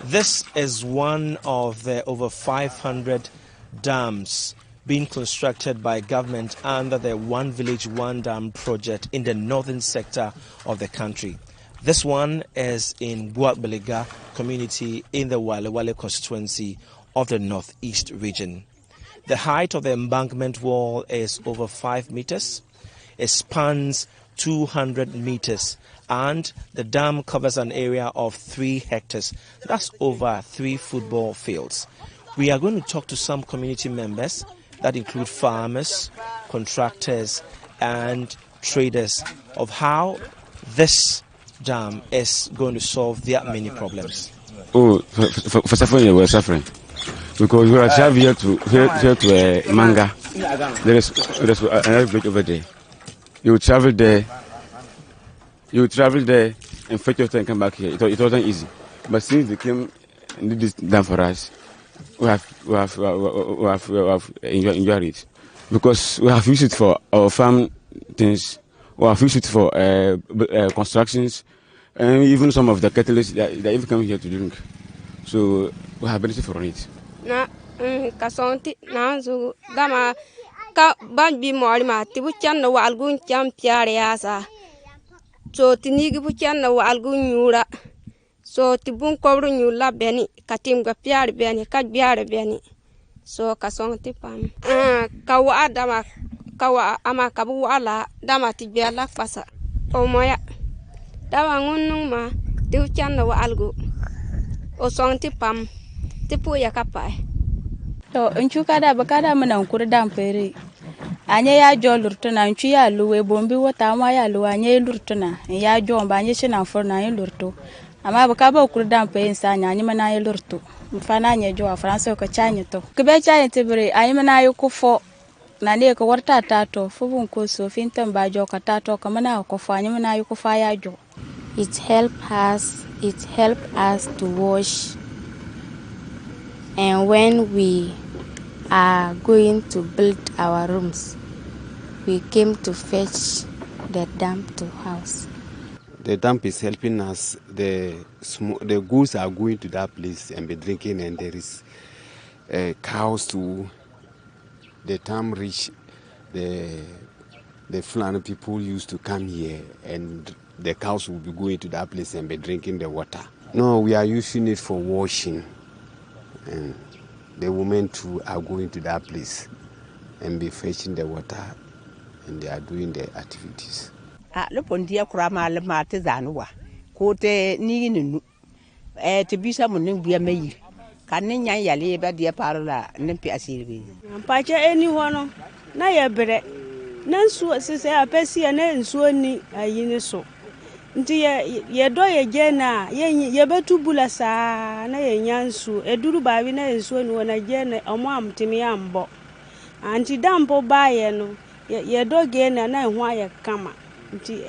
This is one of the over 500 dams being constructed by government under the One Village, One Dam project in the northern sector of the country. This one is in Buakbeliga community in the Wale Wale constituency of the northeast region. The height of the embankment wall is over 5 meters. It spans 200 meters and the dam covers an area of 3 hectares. That's over 3 football fields. We are going to talk to some community members that include farmers, contractors and traders of how this dam is going to solve their many problems. Oh, for suffering, we're suffering. Because we are traveling here to Manga. There is another bridge over there. You travel there and fetch your time and come back here. It wasn't easy. But since they came and did this dam for us, we have enjoyed it. Because we have used it for our farm things, we have used it for constructions, and even some of the catalysts that even come here to drink. So we have benefit from it. Na kasonti na zo dama ka ban bi mori ma ti bu chan na walgun cham piare asa so tinigi bu chan na walgun nyura so ti bun kobru nyula beni katim ga piare beni ka biare beni so kasonti pam ka wa dama ka wa ama ka bu wala dama ti biala fasa o moya dama ngunung ma ti chan na walgu o sonti pam tipu ya kapai to nchuka bakada mana nkuru dampere anye ya jo lurtuna nchu ya luwe bombi wata ma ya luwa anye lurtuna ya jo mba anye china forna anye lurtu ama bakaba okuru dampere nsanya anye mana anye lurtu mfana anye jo afransa ko chanye to kube chanye tibere anye mana ayo kufo na ne ko warta tato fubun ko so fintan ba jo ka tato kamana ko fo anye mana ayo kufa ya jo. It help us to wash. And when we are going to build our rooms, we came to fetch the dam to house. The dam is helping us. The goats are going to that place and be drinking, and there is cows too. The dam reach the Fulani people used to come here, and the cows will be going to that place and be drinking the water. No, we are using it for washing. And the women too are going to that place and be fetching the water, and they are doing the activities. Le pondia kurama le mate zanwa kote ni ninu te bisa munin biya meyi kanin yan yale ba dia parola nempi asiri pacha eni wono na yebere nan su sese apesi na nsuo ni ayini so nti ye do ye gena ye betubula sa na ye nyansu eduru baabi na nsuo ni wona gena omo amtimi ambo anti dampo baaye no ye do gena na ho aye kama nti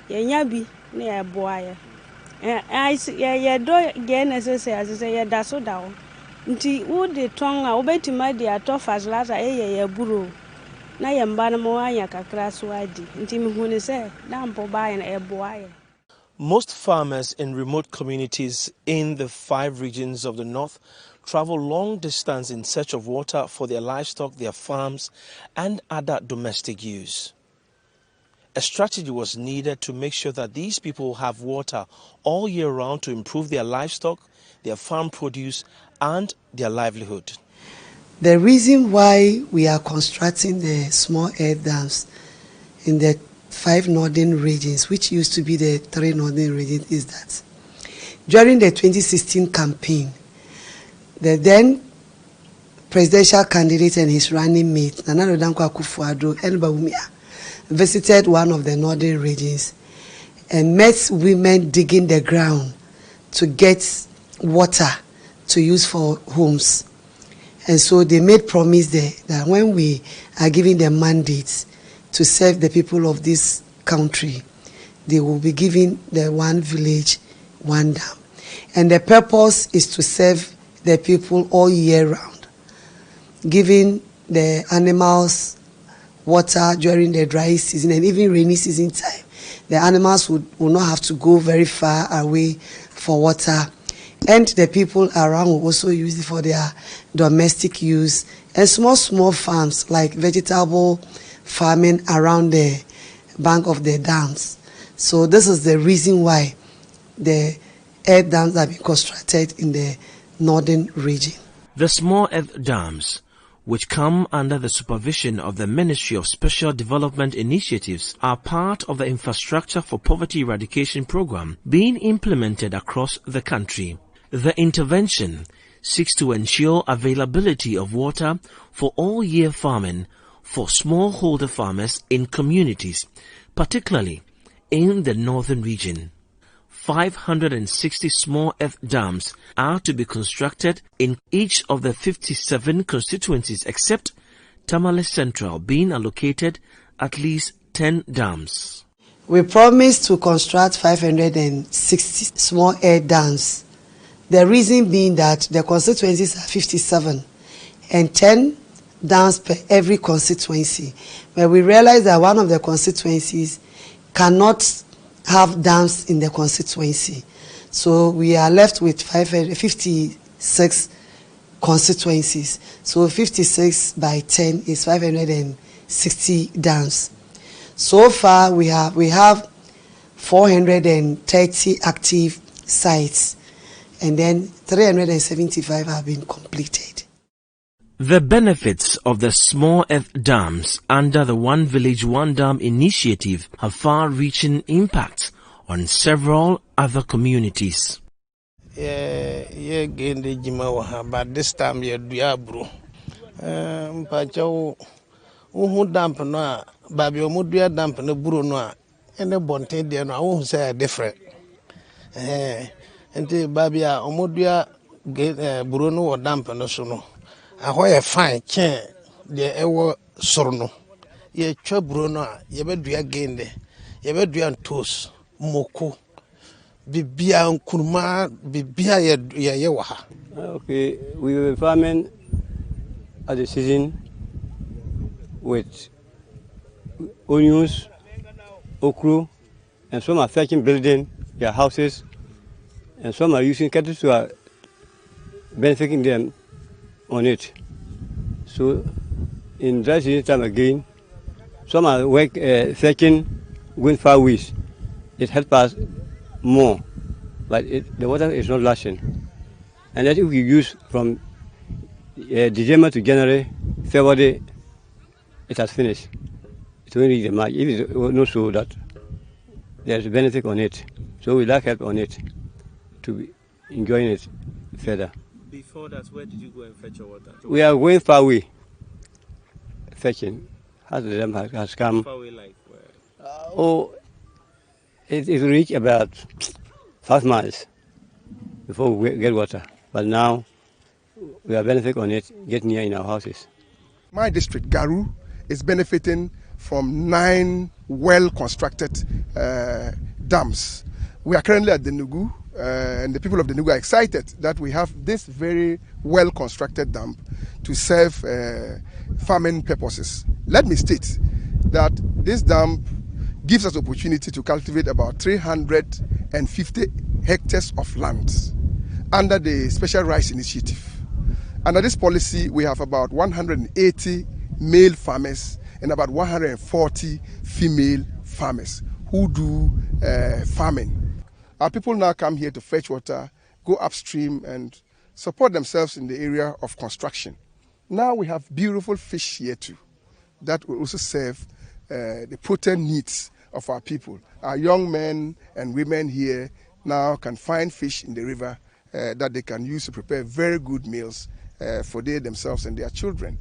ye nyabi na ye boaye ye do gena sese ye daso dawo nti wo de tonga wo betima de atofa zlata ye buru na ye mba na mo anya kakra so adi nti mi hunu se dampo baaye na e boaye. Most farmers in remote communities in the 5 regions of the north travel long distance in search of water for their livestock, their farms, and other domestic use. A strategy was needed to make sure that these people have water all year round to improve their livestock, their farm produce, and their livelihood. The reason why we are constructing the small air dams in the 5 northern regions, which used to be the 3 northern regions, is that during the 2016 campaign, the then presidential candidate and his running mate, Nana Danko Akufo-Addo and Bawumia, visited one of the northern regions and met women digging the ground to get water to use for homes. And so they made promise there that when we are giving them mandates to serve the people of this country, they will be given the One Village, One Dam. And the purpose is to serve the people all year round, giving the animals water during the dry season and even rainy season time. The animals will not have to go very far away for water. And the people around will also use it for their domestic use. And small farms like vegetable farming around the bank of the dams. So this is the reason why the earth dams have been constructed in the northern region. The small earth dams, which come under the supervision of the Ministry of Special Development Initiatives, are part of the Infrastructure for Poverty Eradication program being implemented across the country. The intervention seeks to ensure availability of water for all-year farming for smallholder farmers in communities, particularly in the northern region. 560 small earth dams are to be constructed in each of the 57 constituencies except Tamale Central, being allocated at least 10 dams. We promised to construct 560 small earth dams. The reason being that the constituencies are 57 and 10 dams per every constituency. But we realized that one of the constituencies cannot have dams in the constituency. So we are left with 56 constituencies. So 56 by 10 is 560 dams. So far we have 430 active sites, and then 375 have been completed. The benefits of the small earth dams under the One Village One Dam initiative have far-reaching impacts on several other communities. But this time you diabro. Pacho uhu damp no babi omudua damp no buru no ene bonte de no uhu say different. Enti babi a omudua buru no damp no so no. Ahoye fine chen de ewo soro no. Ye twa buru no a ye bedua gende. Ye bedua ntos moko. Bibia nkuruma bibia ye waha. Okay, we were farming at the season with onions, okra, and some are fetching building their houses, and some are using cattle to are benefiting them on it. So in dry season time again, some are fetching going far west. It helps us more, but the water is not lasting. And that if we use from December to January, February, it has finished. It will reach the mark. If it's not so that there's a benefit on it, so we like help on it to be enjoying it further. Before that, where did you go and fetch your water? We are going far away, fetching. As the dam has come. Far away like where? It reached about 5 miles before we get water. But now we are benefiting on it, get near in our houses. My district, Garu, is benefiting from 9 well-constructed dams. We are currently at the Nugu, and the people of the Nugu are excited that we have this very well-constructed dam to serve farming purposes. Let me state that this dam gives us opportunity to cultivate about 350 hectares of land under the Special Rice Initiative. Under this policy, we have about 180 male farmers and about 140 female farmers who do farming. Our people now come here to fetch water, go upstream and support themselves in the area of construction. Now we have beautiful fish here too that will also serve the protein needs of our people. Our young men and women here now can find fish in the river that they can use to prepare very good meals for they themselves and their children.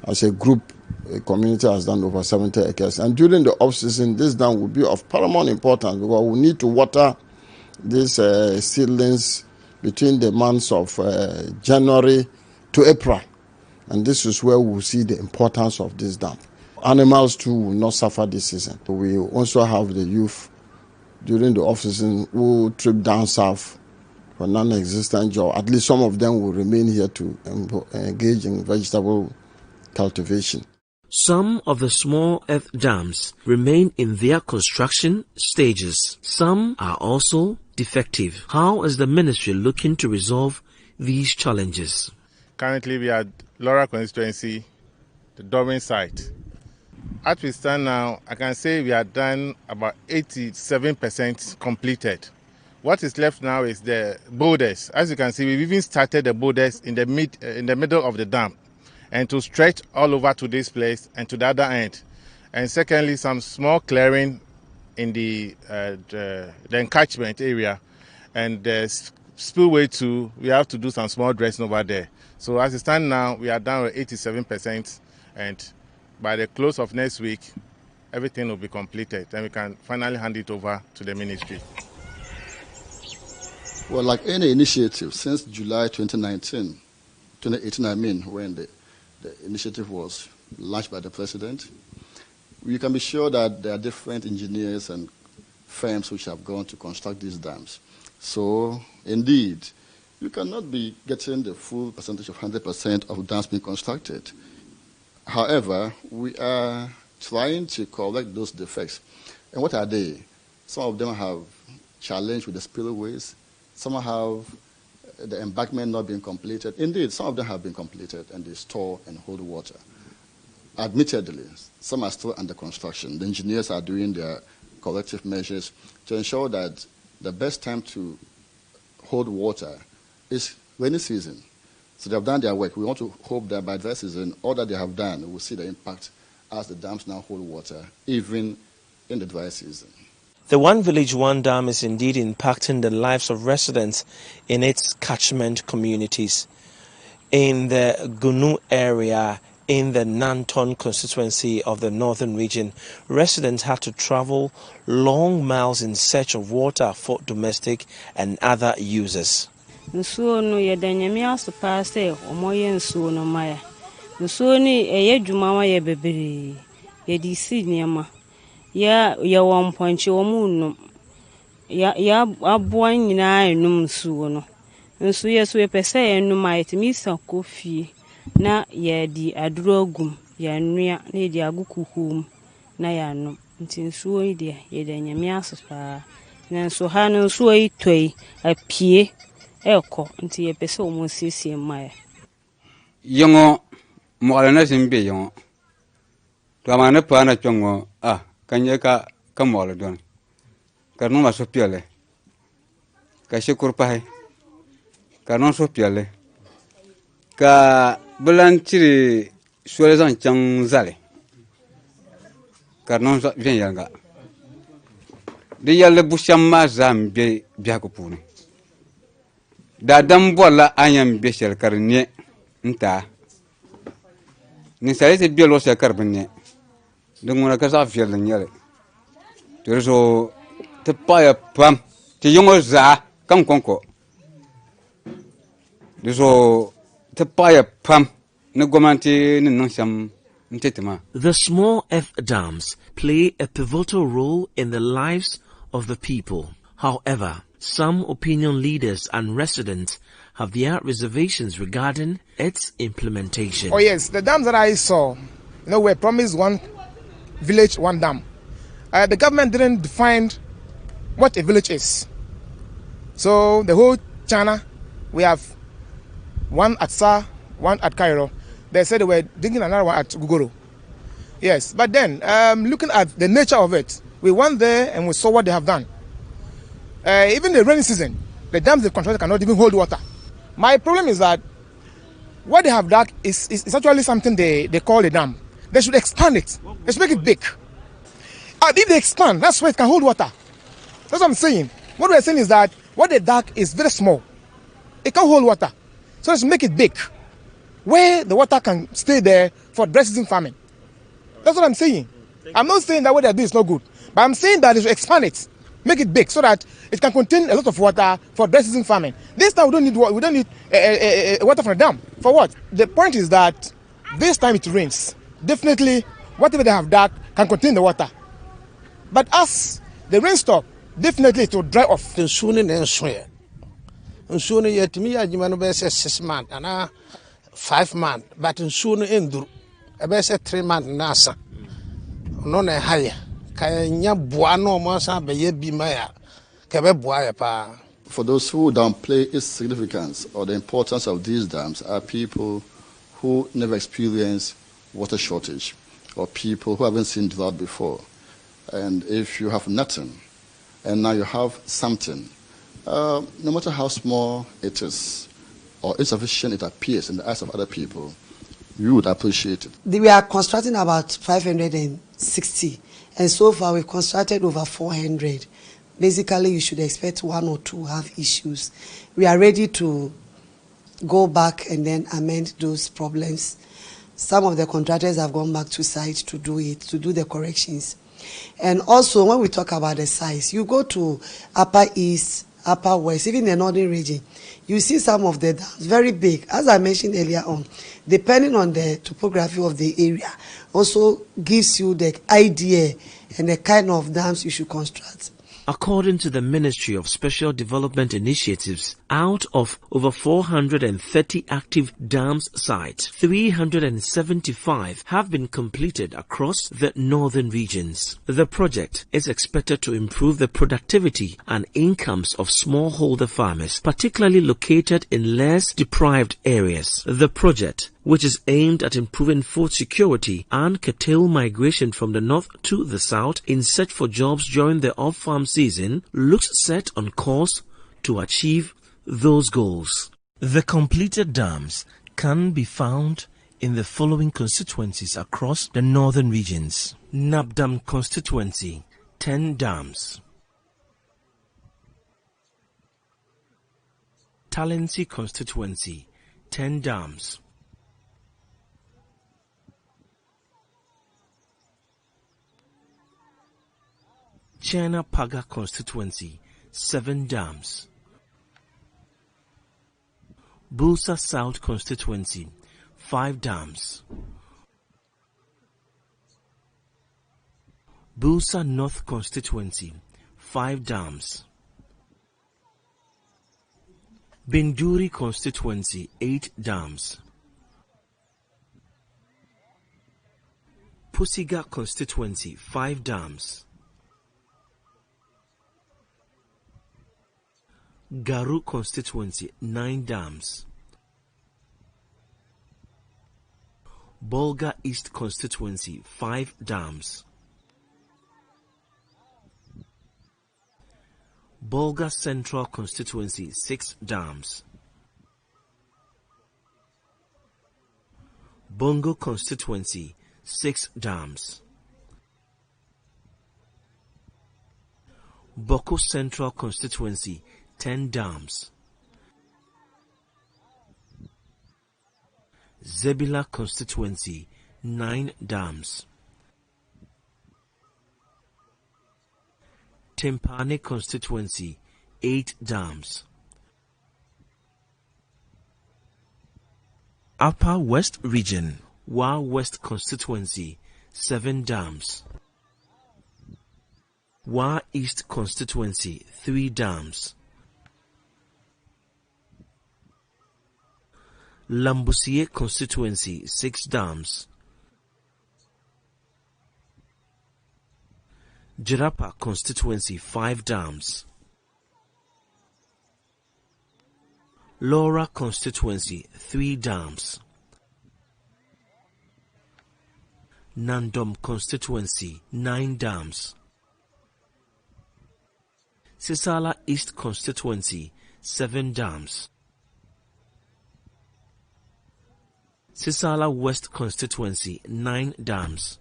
As a group, a community has done over 70 acres. And during the off-season, this dam will be of paramount importance because we need to water these seedlings between the months of January to April. And this is where we will see the importance of this dam. Animals too will not suffer this season. We also have the youth during the off-season who trip down south for non-existent job. At least some of them will remain here to engage in vegetable cultivation. Some of the small earth dams remain in their construction stages. Some are also defective. How is the ministry looking to resolve these challenges? Currently, we are at Laura constituency, the Dublin site. As we stand now, I can say we are done about 87% completed. What is left now is the boulders. As you can see, we've even started the boulders in the middle of the dam, and to stretch all over to this place and to the other end. And secondly, some small clearing in the encatchment area, and the spillway too. We have to do some small dressing over there. So as it stands now, we are down to 87%, and by the close of next week, everything will be completed, and we can finally hand it over to the ministry. Well, like any initiative, since July 2018, I mean, when the initiative was launched by the president, you can be sure that there are different engineers and firms which have gone to construct these dams. So, indeed, you cannot be getting the full percentage of 100% of dams being constructed. However, we are trying to correct those defects. And what are they? Some of them have challenge with the spillways. Some have the embankment not being completed. Indeed, some of them have been completed and they store and hold water. Admittedly, some are still under construction. The engineers are doing their corrective measures to ensure that the best time to hold water is rainy season. So they have done their work. We want to hope that by dry season, all that they have done, we'll see the impact as the dams now hold water, even in the dry season. The One Village One Dam is indeed impacting the lives of residents in its catchment communities. In the Gunu area, in the Nanton constituency of the northern region, residents had to travel long miles in search of water for domestic and other users. Nsuo no ye danyame asopa se omoye nsuo no maya. Nsuo ni eye dwuma wa ye bebere. Ye di si niema. Ya wamponche omunum. Ya aboa nyina enum nsuo no. Nsuo ye so ye pese enum ayetimi sakofie. Na ye di aduro agum. Ya nua na ye di agukuhum na ya no. Nti nsuo yi de ye danyame asopa. Na nso ha no nsuo yi toi apie. Eko nti ye pese o mo siesie maya yongo mo ala na simbe yongo to amana pa na chongo kanye ka mo ala don ka no ma so piale ka shikur pa ka no so piale ka bulantiri suele zan chang zale ka no so bien yanga de yalle bu shamma zambe biya ko puni da dan bola anyam be shelkar ne nta ni sai se bielo shelkar binne dunguna ka sa fiel nyale to so te paya pam te yongo za kan konko so te paya pam ne gomanti ne nsham ntetema. The small earth dams play a pivotal role in the lives of the people. However, some opinion leaders and residents have their reservations regarding its implementation. Oh yes, the dams that I saw, were promised one village, one dam. The government didn't define what a village is. So the whole China, we have one at Sa, one at Cairo. They said they were digging another one at Gugoro. Yes, but then looking at the nature of it, we went there and we saw what they have done. Even the rainy season, the dams they constructed cannot even hold water. My problem is that what they have done is actually something they call a dam. They should expand it. They should make it big. If they expand, that's where it can hold water. That's what I'm saying. What we're saying is that what they dug is very small. It can't hold water. So let's make it big, where the water can stay there for dry season farming. That's what I'm saying. I'm not saying that what they're doing is not good, but I'm saying that they should expand it. Make it big so that it can contain a lot of water for dry season farming. This time we don't need water. We don't need water from the dam. For what? The point is that this time it rains. Definitely, whatever they have dug can contain the water. But as the rain stop, definitely it will dry off. The sooner and sooner. And sooner yet me, I demand 6 months and 5 months. But in sooner endure. ɛbɛsɛ 3 months nasa no na higher kanya boa no mo san be ye bi ma ya ka be boa ya pa. For those who downplay its significance or the importance of these dams are people who never experienced water shortage or people who haven't seen drought before. And if you have nothing and now you have something, no matter how small it is or insufficient it appears in the eyes of other people, you would appreciate it. We are constructing about 560, and so far we've constructed over 400. Basically, you should expect 1 or 2 have issues. We are ready to go back and then amend those problems. Some of the contractors have gone back to site to do it, to do the corrections. And also, when we talk about the size, you go to Upper East, Upper West, even the Northern region, you see some of the dams, very big. As I mentioned earlier on, depending on the topography of the area, also gives you the idea and the kind of dams you should construct. According to the Ministry of Special Development Initiatives, out of over 430 active dams sites, 375 have been completed across the northern regions. The project is expected to improve the productivity and incomes of smallholder farmers, particularly located in less deprived areas. The project, which is aimed at improving food security and curtail migration from the north to the south in search for jobs during the off-farm season, looks set on course to achieve those goals. The completed dams can be found in the following constituencies across the northern regions. Nabdam constituency, 10 dams. Talensi constituency, 10 dams. Chena Paga constituency, 7 dams. Bulsa South constituency, 5 dams. Bulsa North constituency, 5 dams. Binduri constituency, 8 dams. Pusiga constituency, 5 dams. Garu constituency, 9 dams. Bolga East constituency, 5 dams. Bolga Central constituency, 6 dams. Bongo constituency, 6 dams. Boko Central constituency, 10 dams. Zebila constituency, 9 dams. Timpani constituency, 8 dams. Upper West region, Wa West constituency, 7 dams. Wa East constituency, 3 dams. Lambusier constituency, 6 dams. Jirapa constituency, 5 dams. Laura constituency, 3 dams. Nandom constituency, 9 dams. Sisala East constituency, 7 dams. Sisala West constituency, 9 dams.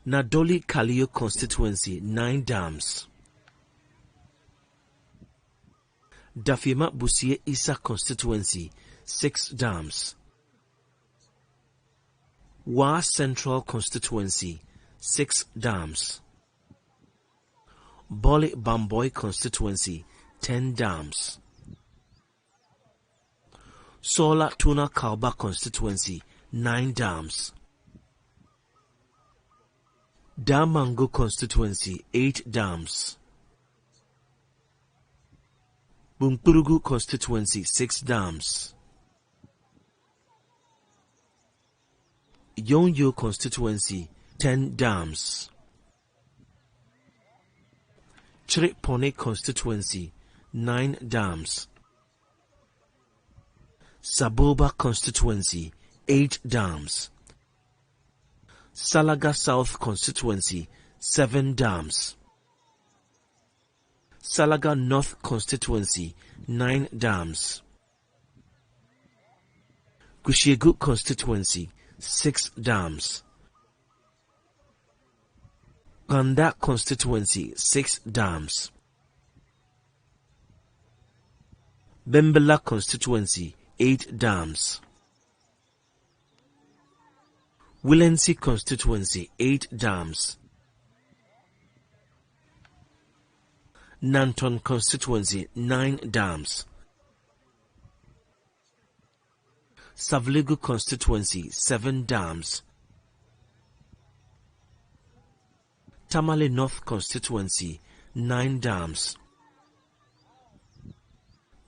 Nadoli Kalio constituency, 9 dams. Dafima Busie Isa constituency, 6 dams. Wa Central constituency, 6 dams. Bole Bamboy constituency, 10 dams. Sola Tuna Kalba constituency, 9 dams. Damango constituency, 8 dams. Bumpurugu constituency, 6 dams. Yonyo constituency, 10 dams. Chiripone constituency, 9 dams. Saboba constituency, 8 dams. Salaga South constituency, 7 dams. Salaga North constituency, 9 dams. Kushiegu constituency, 6 dams. Ganda constituency, 6 dams. Bembela constituency, 8 dams. Willensi constituency, 8 dams. Nanton constituency, 9 dams. Savlegu constituency, 7 dams. Tamale North constituency, 9 dams.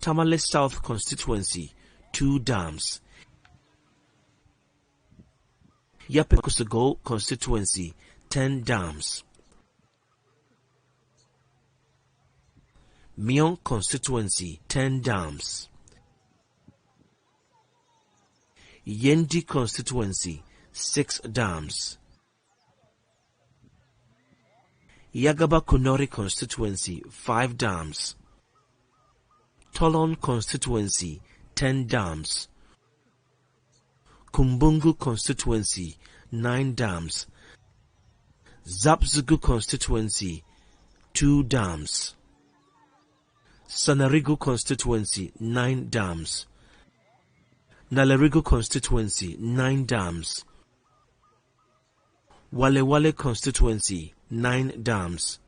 Tamale South constituency, 2 dams. Yapekusugo constituency, 10 dams. Mion constituency, 10 dams. Yendi constituency, 6 dams. Yagaba Kunori constituency, 5 dams. Tolon constituency, 10 dams. Kumbungu constituency, 9 dams. Zapzugu constituency, 2 dams. Sanarigu constituency, 9 dams. Nalerigu constituency, 9 dams. Walewale constituency, 9 dams.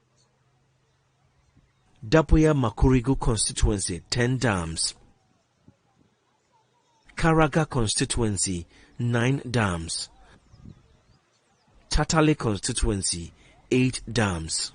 Dapoya Makurigu constituency, 10 dams. Karaga constituency, 9 dams. Tatale constituency, 8 dams.